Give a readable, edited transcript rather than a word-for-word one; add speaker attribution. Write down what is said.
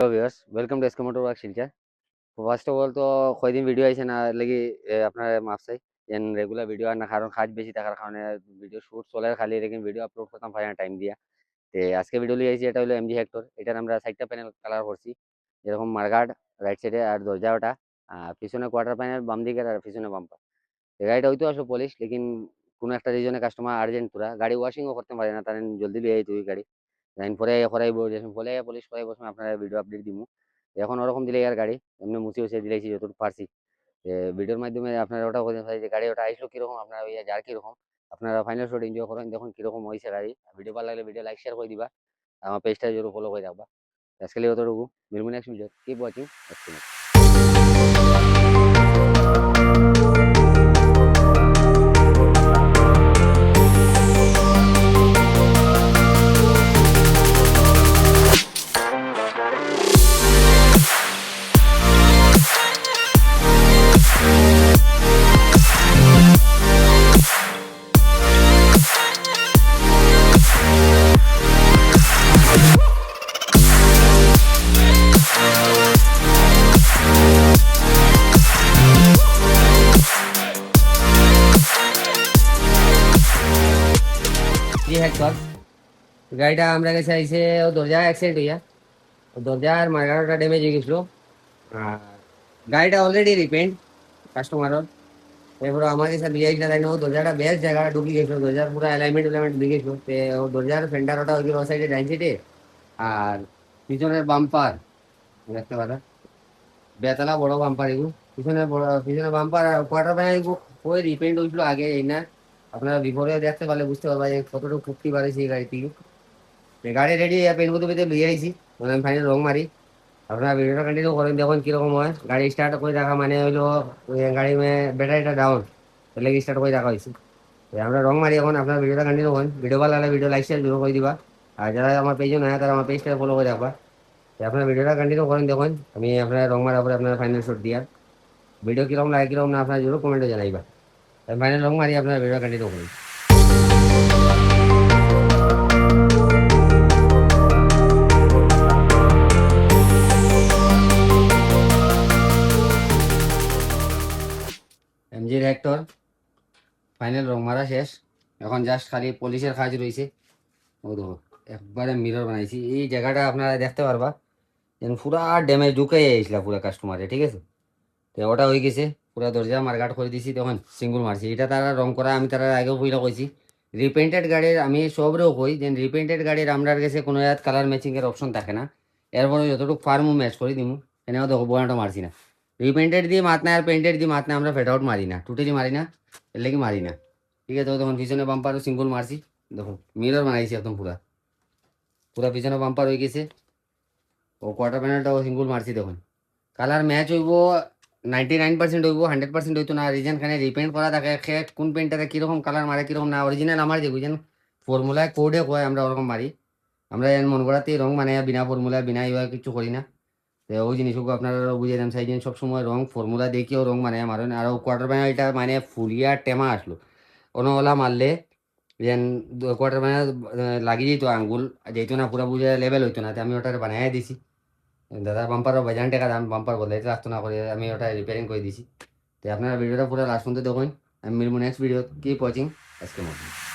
Speaker 1: Hello viewers, welcome to SK Motor Work Silchar. First of all তো কয়দিন video আইছে না লাগি আপনার মাফ চাই এন রেগুলার ভিডিও আর না কারণ কাজ বেশি থাকার কারণে ভিডিও শুট চলে খালি লেকিন ভিডিও আপলোড করতাম পারি না টাইম দিয়া তে আজকে ভিডিও লিয়ে আইছি এটা হলো এমজি হেক্টর এটার আমরা সাইডটা প্যানেল কালার করছি যেরকম মার্গার্ড রাইট সাইডে আর দরজা ওটা পিছনে কোয়ার্টার প্যানেল বাম দিকে আর পিছনে বাম্পার গাড়িটা হয়তো আসো পলিশ লেকিন কোনো একটা রিজনে কাস্টমার আর্জেন্ট পুরা গাড়ি ওয়াশিংও করতে পারে না তারা জলদি লিয়ে আই তুই গাড়ি লাইন পরে করাইব যখন বলে পলিশ করাইব আপনারা ভিডিও আপডেট দিমু এখন ওরকম দিলে আর গাড়ি এমনি মুছে উছে দিলেছি যতটুকু পারছি ভিডিওর মাধ্যমে আপনারা ওটা বলতে পারি যে গাড়ি ওটা আসলো কিরকম আপনার ওই যার কিরকম আপনারা ফাইনাল শট এনজয় করেন দেখুন কিরকম হয়েছে গাড়ি ভিডিও ভালো লাগলে ভিডিও লাইক শেয়ার করে দিবা আমার পেজটা জরুর ফলো করে রাখবা আজকে অতটুকু মিলবো নেক্সট ভিডিও কিপ ওয়াচিং জি হেক্টর গাড়িটা আমরা কাছে আইসে দরজা অ্যাক্সিডেন্ট হইয়া দরজার মার্গারটা ড্যামেজ হয়ে গেছিলো আর গাড়িটা অলরেডি রিপেন্ট কাস্টমারের এরপরে আমার কাছে বিআইটা তাই না ও দরজাটা বেশ জায়গা ঢুকি গেছিলো দরজার পুরো অ্যালাইনমেন্ট ঢুকে গেছিলো ও দরজার ফেন্ডার ওটা ওই সাইডে ডাইন সাইডে আর পিছনের বাম্পার দেখতে পারা বেতলা বড় বাম্পার এগুলো পিছনে বাম্পার আর কোয়ার্টার প্যানেল এগুলো ওই রিপেন্ট হয়েছিল আগে এই না আপনারা বিপরে দেখতে পারলে বুঝতে পারবা যে কতটুকু ফুটতে পারেছি এই গাড়ি থেকে গাড়ি রেডি পেন করতে পেতে লিয়ে আইছি মানে আমি ফাইনাল রং মারি আপনারা ভিডিওটা কন্টিনিউ করেন দেখুন কিরকম হয় গাড়ি স্টার্ট করে রাখা মানে হইলো গাড়ি ব্যাটারিটা ডাউন তাহলে স্টার্ট করে রাখা হয়েছে আমরা রং মারি এখন আপনার ভিডিওটা কন্টিনিউ করেন ভিডিও ভালো লাগলে ভিডিও লাইক শেয়ার করে দিবা আর যারা আমার পেজে নয় তারা আমার পেজটা ফলো করে রাখবা আপনার ভিডিওটা কন্টিনিউ করেন দেখুন আমি আপনার রং মারার পরে আপনার ফাইনাল শট দিয়ার ভিডিও কিরকম লাগে কিরকম না আপনার জন্য কমেন্টে জানাইবা ফাইনাল রং মারি আপনার ভিডিও কন্টিনিউ করেন এমজি হেক্টর ফাইনাল রং মারা শেষ এখন জাস্ট খালি পলিশের কাজ রয়েছে ও দেখো একবারে মিরর বানাইছি এই জায়গাটা আপনারা দেখতে পারবা যেন পুরা ড্যামেজ ঢুকে যাইছিল পুরো কাস্টমারে ঠিক আছে তো ওটা হয়ে গেছে পুরো দরজা মার্কাট করে দিছি তখন সিঙ্গুল মারছি এটা তারা রং করা আমি তারা আগেও কইলা কইছি রিপেন্টেড গাড়ির আমি সবরেও কই যে রিপেন্টেড গাড়ির আমরার কাছে কোনো কালার ম্যাচিং এর অপশন থাকে না এরপরে যতটুকু ফার্মও ম্যাচ করে দিমু এনেও দেখো বয়ানটা মারছি না রিপেন্টেড দিয়ে মাত না আর পেন্টেড দিয়ে মাত না আমরা ফেড আউট মারি না টোটালি মারি না এর লেগে মারি না ঠিক আছে তখন পিছনে বাম্পারও সিঙ্গুল মারছি দেখো মিরর বানাইছি একদম পুরা পুরা পিছনে বাম্পার হয়ে গেছে ও কোয়ার্টার প্যানেলটাও সিঙ্গুল মারছি দেখুন কালার ম্যাচ হইব 99% হইব 100% হইতো না রিজন খানে রিপেন্ট করা থাকে কোন পেন্টারে কীরকম কালার মারে কীরকম না অরিজিনাল আমার যে বুঝেন ফর্মুলায় কোডে কয় আমরা ওরকম মারি আমরা মন করাতে রং মানে বিনা ফর্মুলায় বিনা ইয়া কিছু করি না তো ওই জিনিসগুলো আপনারা বুঝে দেন সাইজেন সবসময় রং ফর্মুলা দেখিও রং মানে মারেন আর কোয়ার্টার প্যানেলটা মানে ফুলিয়া টেমা আসলো ওলা মারলে যেন কোয়ার্টার প্যানেল লাগিয়ে যেত আঙ্গুল যেত না পুরো বুঝে লেভেল হইতো না আমি ওটা বানাই দিছি দাদা বাম্পারও বাজান টাকা দাম বাম্পার বদলাইতে রাখতো না করে আমি ওটা রিপেয়ারিং করে দিছি তো আপনারা ভিডিওটা পুরো লাস্ট পর্যন্ত দেখুন আমি মিলবো নেক্সট ভিডিও কিপ ওয়াচিং আজকে মতো